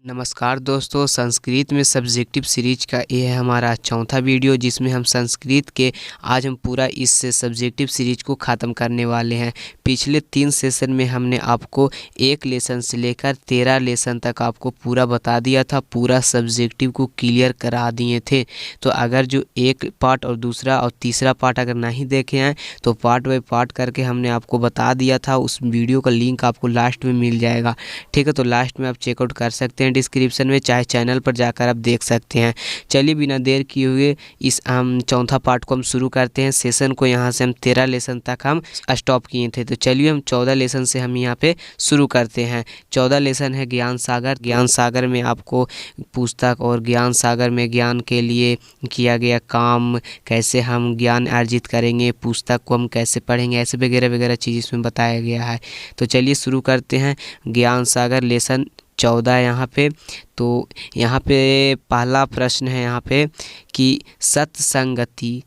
नमस्कार दोस्तों, संस्कृत में सब्जेक्टिव सीरीज का ये है हमारा चौथा वीडियो, जिसमें हम संस्कृत के आज हम पूरा इस सब्जेक्टिव सीरीज को ख़त्म करने वाले हैं। पिछले 3 सेशन में हमने आपको 1 लेसन से लेकर 13 लेसन तक आपको पूरा बता दिया था, पूरा सब्जेक्टिव को क्लियर करा दिए थे। तो अगर जो एक पार्ट और दूसरा और तीसरा पार्ट अगर नहीं देखे हैं तो पार्ट बाय पार्ट करके हमने आपको बता दिया था। उस वीडियो का लिंक आपको लास्ट में मिल जाएगा, ठीक है। तो लास्ट में आप चेकआउट कर सकते हैं डिस्क्रिप्शन में, चाहे चैनल पर जाकर आप देख सकते हैं। चलिए बिना देर किए हुए इस हम चौथा पार्ट को हम शुरू करते हैं। सेशन को यहाँ से हम 13 लेसन तक हम स्टॉप किए थे, तो चलिए हम 14 लेसन से हम यहाँ पे शुरू करते हैं। 14 लेसन है ज्ञान सागर। ज्ञान सागर में आपको पुस्तक और ज्ञान सागर में ज्ञान के लिए किया गया काम, कैसे हम ज्ञान अर्जित करेंगे, पुस्तक को हम कैसे पढ़ेंगे, ऐसे वगैरह वगैरह चीज़ इसमें बताया गया है। तो चलिए शुरू करते हैं। ज्ञान सागर लेसन 14 यहाँ पे। तो यहाँ पे पहला प्रश्न है यहाँ पे कि सत्संगति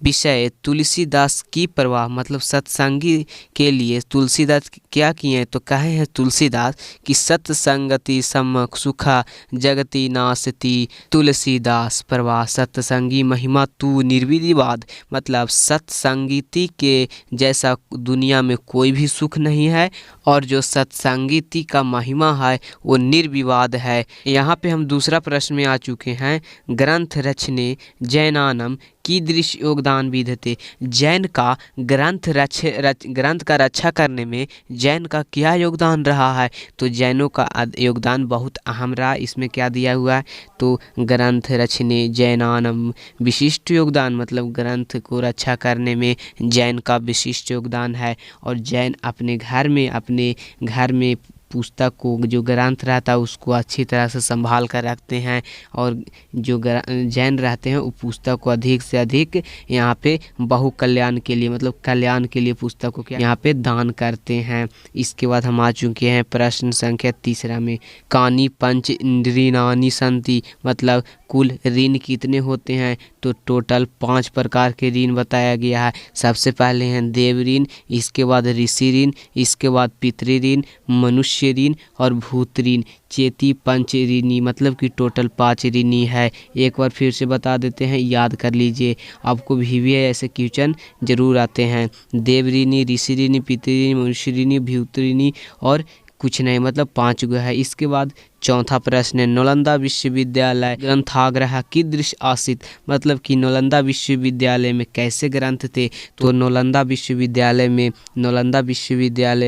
विषय तुलसीदास की प्रवाह, मतलब सत्संगी के लिए तुलसीदास क्या किए हैं, तो कहे हैं तुलसीदास कि सत्संगति सम्मक सुखा जगति नासती तुलसीदास प्रवाह, सत्संगी महिमा तू निर्विवाद, मतलब सत्संगीति के जैसा दुनिया में कोई भी सुख नहीं है और जो सत्संगीति का महिमा है वो निर्विवाद है। यहाँ पे हम दूसरा प्रश्न में आ चुके हैं। ग्रंथ रचने जैनानम की दृश्य योगदान विधते, जैन का ग्रंथ का रक्षा करने में जैन का क्या योगदान रहा है, तो जैनों का योगदान बहुत अहम रहा। इसमें क्या दिया हुआ है, तो ग्रंथ रचने जैनानम विशिष्ट योगदान, मतलब ग्रंथ को रक्षा करने में जैन का विशिष्ट योगदान है। और जैन अपने घर में पुस्तक को, जो ग्रंथ रहता है उसको अच्छी तरह से संभाल कर रखते हैं, और जो जैन रहते हैं वो पुस्तक को अधिक से अधिक यहाँ पे बहु कल्याण के लिए, मतलब कल्याण के लिए पुस्तक को यहाँ पे दान करते हैं। इसके बाद हम आ चुके हैं प्रश्न संख्या 3 में। कानी पंच ऋणानि संति, मतलब कुल ऋण कितने होते हैं, तो टोटल 5 प्रकार के ऋण बताया गया है। सबसे पहले हैं देव ऋण, इसके बाद ऋषि ऋण, इसके बाद पितृ ऋण, मनुष्य ऋण और भूत ऋण। चेती पंच ऋणी, मतलब कि टोटल 5 ऋणी है। एक बार फिर से बता देते हैं, याद कर लीजिए, आपको भी ऐसे क्वेश्चन जरूर आते हैं। देव ऋणी, ऋषि ऋणी, पितृ ऋणी, मनुष्य ऋणी, भूत ऋणी और कुछ नहीं, मतलब 5 गो है। इसके बाद चौथा प्रश्न है नालंदा विश्वविद्यालय ग्रंथाग्रह कीदृश आसीत, मतलब कि नालंदा विश्वविद्यालय में कैसे ग्रंथ थे, तो नालंदा विश्वविद्यालय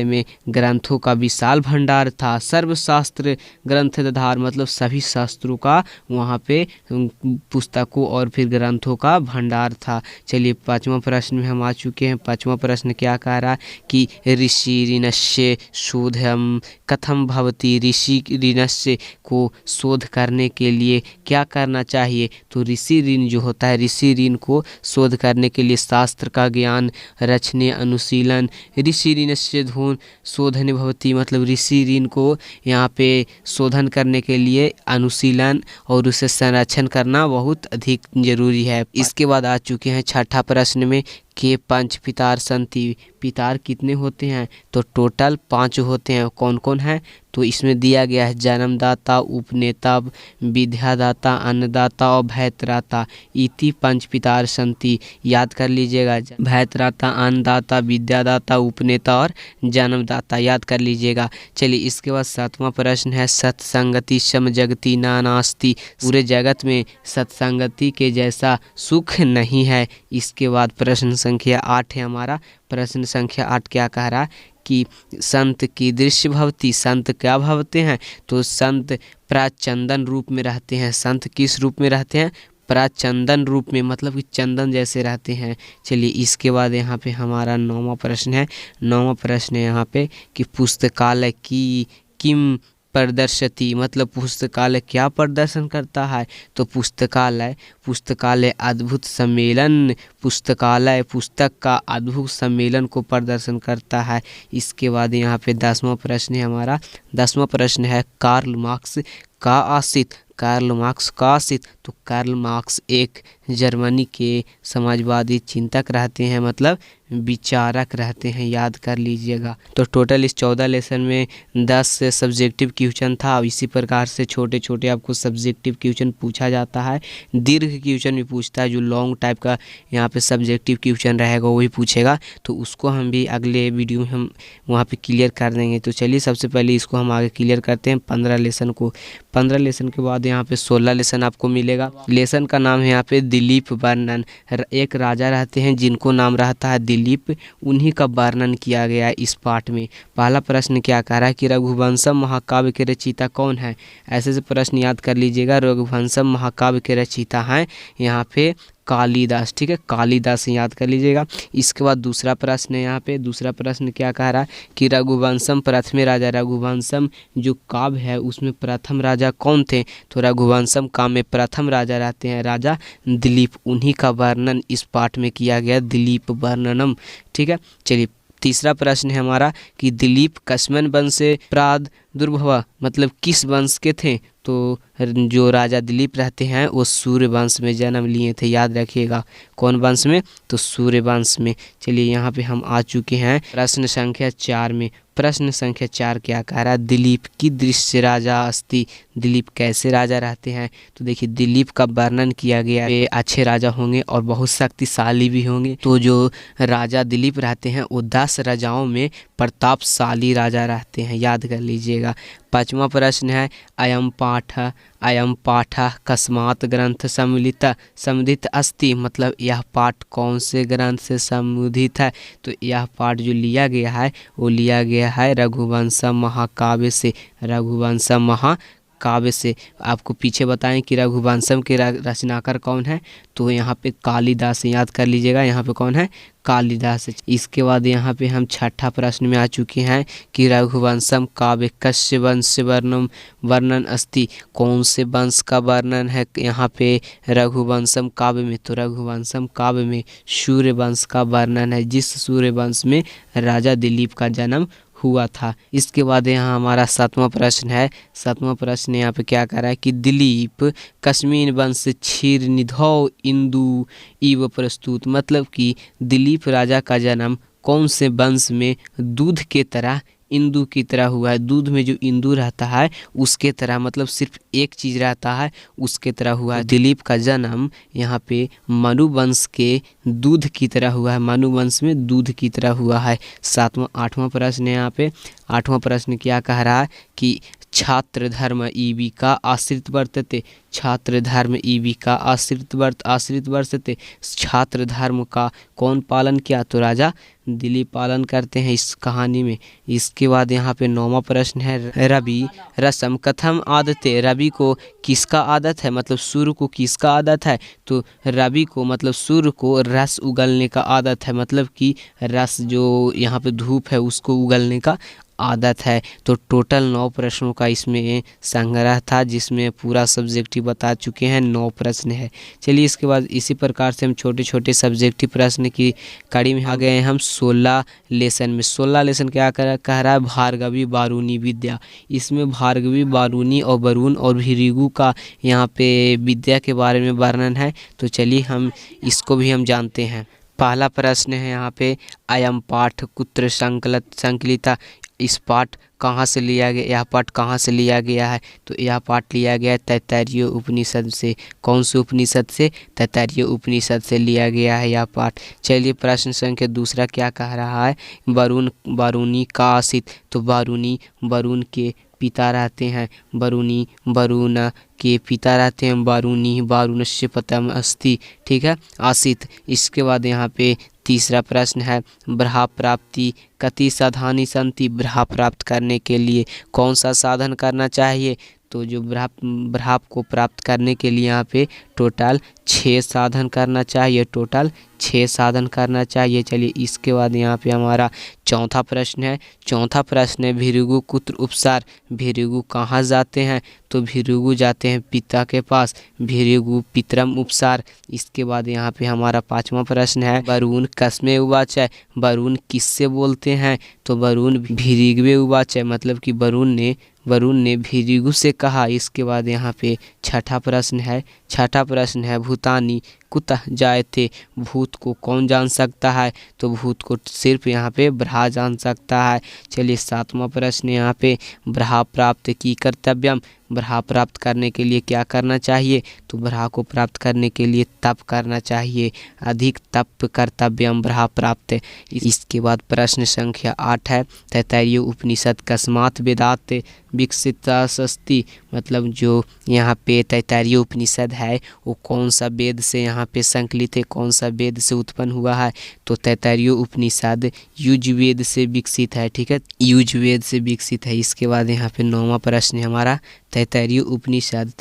में ग्रंथों का विशाल भंडार था। सर्वशास्त्र ग्रंथधार, मतलब सभी शास्त्रों का वहाँ पे पुस्तकों और फिर ग्रंथों का भंडार था। चलिए 5वां प्रश्न में हम आ चुके हैं। 5वां प्रश्न क्या कह रहा है कि ऋषि ऋणस्य शोधम कथम भवति, ऋषि ऋणस्य को शोध करने के लिए क्या करना चाहिए, तो ऋषि ऋण जो होता है, ऋषि ऋण को शोध करने के लिए शास्त्र का ज्ञान रचने अनुशीलन, ऋषि ऋणस्य धून शोधने भवति, मतलब ऋषि ऋण को यहाँ पे शोधन करने के लिए अनुशीलन और उसे संरक्षण करना बहुत अधिक जरूरी है। इसके बाद आ चुके हैं 6ठा प्रश्न में के पंच पितार संति, पितार कितने होते हैं, तो टोटल 5 होते हैं। कौन कौन है, तो इसमें दिया गया है जन्मदाता, उपनेता, विद्यादाता, अन्नदाता और भैत्राता। इति पंच पितार संति, याद कर लीजिएगा, भैत्राता, अन्नदाता, विद्यादाता, उपनेता और जन्मदाता, याद कर लीजिएगा। चलिए इसके बाद 7वां प्रश्न है सत्संगति सम जगति न नास्ति, पूरे जगत में सत्संगति के जैसा सुख नहीं है। इसके बाद प्रश्न संख्या 8 है हमारा। प्रश्न संख्या 8 क्या कह रहा है कि संत की दृश्य भवती, संत क्या भवते हैं, तो संत प्राचंदन रूप में रहते हैं। संत किस रूप में रहते हैं, प्राचंदन रूप में, मतलब कि चंदन जैसे रहते हैं। चलिए इसके बाद यहाँ पे हमारा 9वां प्रश्न है। 9वां प्रश्न है यहाँ पे कि पुस्तकालय की किम प्रदर्शती, मतलब पुस्तकालय क्या प्रदर्शन करता है, तो पुस्तकालय अद्भुत सम्मेलन, पुस्तकालय पुस्तक का अद्भुत सम्मेलन को प्रदर्शन करता है। इसके बाद यहाँ पे 10वां प्रश्न है हमारा। 10वां प्रश्न है कार्ल मार्क्स का आशित, कार्ल मार्क्स का आशित, तो कार्ल मार्क्स एक जर्मनी के समाजवादी चिंतक रहते हैं, मतलब विचारक रहते हैं, याद कर लीजिएगा। तो टोटल इस 14 लेसन में 10 सब्जेक्टिव क्वेश्चन था। इसी प्रकार से छोटे छोटे आपको सब्जेक्टिव क्वेश्चन पूछा जाता है। दीर्घ क्वेश्चन भी पूछता है, जो लॉन्ग टाइप का यहाँ पे सब्जेक्टिव क्वेश्चन रहेगा वही पूछेगा, तो उसको हम भी अगले वीडियो में हम वहाँ पे क्लियर कर देंगे। तो चलिए सबसे पहले इसको हम आगे क्लियर करते हैं 15 लेसन को। 15 लेसन के बाद यहाँ पे 16 लेसन आपको मिलेगा। लेसन का नाम है यहाँ पे दिलीप वर्णन। एक राजा रहते हैं जिनको नाम रहता है दिलीप, उन्हीं का वर्णन किया गया है इस पाठ में। पहला प्रश्न क्या कह रहा है कि रघुवंशम महाकाव्य के रचयिता कौन है। ऐसे से प्रश्न याद कर लीजिएगा। रघुवंशम महाकाव्य के रचयिता हैं यहाँ पे कालिदास, ठीक है, कालिदास से याद कर लीजिएगा। इसके बाद दूसरा प्रश्न है यहाँ पे। दूसरा प्रश्न क्या कह रहा है कि रघुवंशम प्रथम राजा, रघुवंशम जो काव्य है उसमें प्रथम राजा कौन थे। तो रघुवंशम काव्य में प्रथम राजा रहते हैं राजा दिलीप, उन्हीं का वर्णन इस पाठ में किया गया, दिलीप वर्णनम, ठीक है। चलिए तीसरा प्रश्न है हमारा कि दिलीप कस्मन वंश से प्रादुर्भव, मतलब किस वंश के थे। तो जो राजा दिलीप रहते हैं वो सूर्य वंश में जन्म लिए थे, याद रखिएगा। कौन वंश में, तो सूर्य वंश में। चलिए यहाँ पे हम आ चुके हैं प्रश्न संख्या 4 में। प्रश्न संख्या 4 क्या कह रहा है, दिलीप की दृश्य राजा अस्ति, दिलीप कैसे राजा रहते हैं। तो देखिए दिलीप का वर्णन किया गया है, अच्छे राजा होंगे और बहुत शक्तिशाली भी होंगे। तो जो राजा दिलीप रहते हैं वो 10 राजाओं में प्रतापशाली राजा रहते हैं, याद कर लीजिएगा। पांचवा प्रश्न है अयम पाठ कस्मात् ग्रंथ सम्मिलित अस्ति, मतलब यह पाठ कौन से ग्रंथ से संबंधित है। तो यह पाठ जो लिया गया है वो लिया गया है रघुवंशम महाकाव्य से, रघुवंशम महाकाव्य से। आपको पीछे बताएं कि रघुवंशम के रचनाकार कौन है, तो यहाँ पे कालिदास, याद कर लीजिएगा। यहाँ पे कौन है, कालिदास। इसके बाद यहाँ पे हम छठा प्रश्न में आ चुके हैं कि रघुवंशम काव्य कस्य वंश वर्णन अस्ति, कौन से वंश का वर्णन है यहाँ पे रघुवंशम काव्य में। तो रघुवंशम काव्य में सूर्य वंश का वर्णन है, जिस सूर्य वंश में राजा दिलीप का जन्म हुआ था। इसके बाद यहाँ हमारा 7वां प्रश्न है। 7वां प्रश्न यहाँ पे क्या कह रहा है कि दिलीप कस्मिन वंश क्षीर निधौ इंदु इव प्रस्तुत, मतलब कि दिलीप राजा का जन्म कौन से वंश में दूध के तरह, इंदु की तरह हुआ है। दूध में जो इंदु रहता है उसके तरह, मतलब सिर्फ एक चीज़ रहता है उसके तरह हुआ है। दिलीप का जन्म यहाँ पे मनु वंश के दूध की तरह हुआ है, मनु वंश में दूध की तरह हुआ है। 8वां प्रश्न है यहाँ पे। 8वां प्रश्न क्या कह रहा है कि छात्र धर्म ईवी का आश्रित वर्तते, छात्र धर्म ईवी का आश्रित वर्तते, छात्र धर्म का कौन पालन किया। तो राजा दिलीप पालन करते हैं इस कहानी में। इसके बाद यहाँ पे 9वां प्रश्न है रवि रसम कथम आदते, रवि को किसका आदत है, मतलब सूर्य को किसका आदत है। तो रवि को, मतलब सूर्य को रस उगलने का आदत है, मतलब कि रस जो यहाँ पे धूप है उसको उगलने का आदत है। तो टोटल 9 प्रश्नों का इसमें संग्रह था, जिसमें पूरा सब्जेक्टिव बता चुके हैं। 9 प्रश्न है। चलिए इसके बाद इसी प्रकार से हम छोटे छोटे सब्जेक्टिव प्रश्न की कड़ी में आ गए हैं हम 16 लेसन में। 16 लेसन क्या कह रहा है, भार्गवी बारूनी विद्या। इसमें भार्गवी बारूनी और वरुण और भृगु का यहाँ पे विद्या के बारे में वर्णन है। तो चलिए हम इसको भी हम जानते हैं। पहला प्रश्न है यहाँ पे अयम पाठ कुत्र संकलिता, इस पाठ कहाँ से लिया गया, यह पाठ कहाँ से लिया गया है। तो यह पाठ लिया गया है तैत्तरीय उपनिषद से। कौन से उपनिषद से, तैत्तरीय उपनिषद से लिया गया है यह पाठ। चलिए प्रश्न संख्या दूसरा क्या कह रहा है, बारूनी का आसित। तो बारूनी वरुण के पिता रहते हैं, वरुण के पिता रहते हैं बारूनी, बारूणस्य पतम अस्ति, ठीक है, आसित। इसके बाद यहाँ पे तीसरा प्रश्न है ब्रहा प्राप्ति कति साधानी संति, ब्रहा प्राप्त करने के लिए कौन सा साधन करना चाहिए। तो जो ब्रहा को प्राप्त करने के लिए यहाँ पे टोटल 6 साधन करना चाहिए, टोटल 6 साधन करना चाहिए। चलिए इसके बाद यहाँ पे हमारा चौथा प्रश्न है। चौथा प्रश्न है भृगु कुत्र उपसार, भृगु कहाँ जाते हैं। तो भृगु जाते हैं पिता के पास, भृगु पितरम उपसार। इसके बाद यहाँ पे हमारा 5वां प्रश्न है वरुण कस्मे उवाचय, वरुण किससे बोलते हैं। तो वरुण भृगवे उवाचय, मतलब कि वरुण ने भृगु से कहा। इसके बाद यहाँ पे छठा प्रश्न है, छठा प्रश्न है भूतानी कुतः जायते, भूत को कौन जान सकता है? तो भूत को सिर्फ यहाँ पे ब्रहा जान सकता है। चलिए सातवां प्रश्न यहाँ पे ब्रहा प्राप्त की कर्तव्यम, ब्रहा प्राप्त करने के लिए क्या करना चाहिए? तो ब्रहा को प्राप्त करने के लिए तप करना चाहिए, अधिक तप कर्तव्यम ब्रहा प्राप्त। इसके बाद प्रश्न संख्या 8 है तैत्तिरीय उपनिषद कस्मात् वेदात् विकसितास्ति, मतलब जो यहाँ पे तैत्तिरीय उपनिषद है वो कौन सा वेद से यहाँ पे संकलित है, कौन सा वेद से उत्पन्न हुआ है? तो तैत्तिरीय उपनिषद युजवेद से विकसित है। ठीक है, युजवेद से विकसित है। इसके बाद यहाँ पे 9वां प्रश्न है हमारा तैत्तिरीय उपनिषद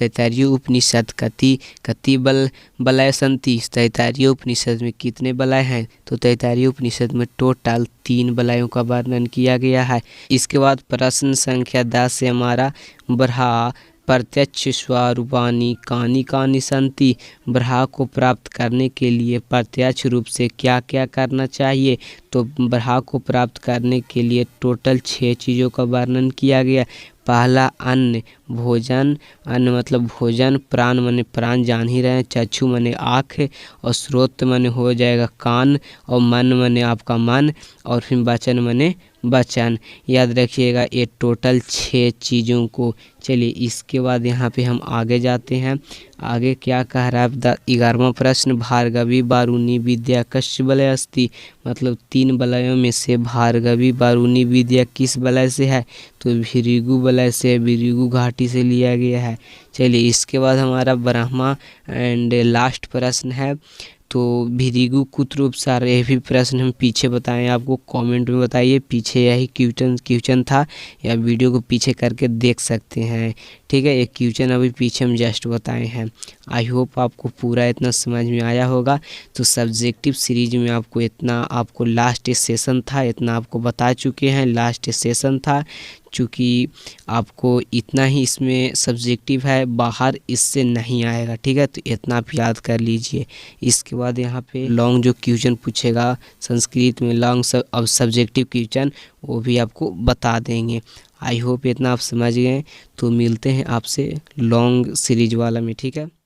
कति बलय संति, तैत्तिरीय उपनिषद में कितने बलय हैं? तो तैत्तिरीय उपनिषद में टोटल 3 बलयों का वर्णन किया गया है। इसके बाद प्रश्न संख्या 10 से हमारा ब्रहा प्रत्यक्ष स्वरूपानि कानि कानि सन्ति, ब्रहा को प्राप्त करने के लिए प्रत्यक्ष रूप से क्या क्या करना चाहिए? तो ब्रहा को प्राप्त करने के लिए टोटल 6 चीज़ों का वर्णन किया गया। पहला अन्न, भोजन, अन्न मतलब भोजन, प्राण माने प्राण जान ही रहे हैं, चक्षु माने आँख, और श्रोत माने हो जाएगा कान, और मन माने आपका मन, और फिर वचन माने वचन। याद रखिएगा ये टोटल 6 चीज़ों को। चलिए इसके बाद यहाँ पे हम आगे जाते हैं। आगे क्या कह रहा है 11वां प्रश्न भार्गवी बारूणी विद्या कस्य बलय अस्ति, मतलब 3 बलयों में से भार्गवी बारूणी विद्या किस बलय से है? तो भृगु बलय से, भृगु घाटी से लिया गया है। चलिए इसके बाद हमारा ब्रह्मा एंड लास्ट प्रश्न है तो भृगु कुत्र उपसार, यह भी प्रश्न हम पीछे बताएं आपको, कमेंट में बताइए। पीछे यही क्वेश्चन था, या वीडियो को पीछे करके देख सकते हैं। ठीक है, एक क्वेश्चन अभी पीछे हम जस्ट बताए हैं। आई होप आपको पूरा इतना समझ में आया होगा। तो सब्जेक्टिव सीरीज में आपको इतना, आपको लास्ट सेशन था इतना आपको बता चुके हैं, लास्ट सेशन था। चूँकि आपको इतना ही इसमें सब्जेक्टिव है, बाहर इससे नहीं आएगा। ठीक है, तो इतना आप याद कर लीजिए। इसके बाद यहाँ पे लॉन्ग जो क्वेश्चन पूछेगा संस्कृत में, लॉन्ग अब सब्जेक्टिव क्वेश्चन, वो भी आपको बता देंगे। आई होप इतना आप समझ गए। तो मिलते हैं आपसे लॉन्ग सीरीज वाला में। ठीक है।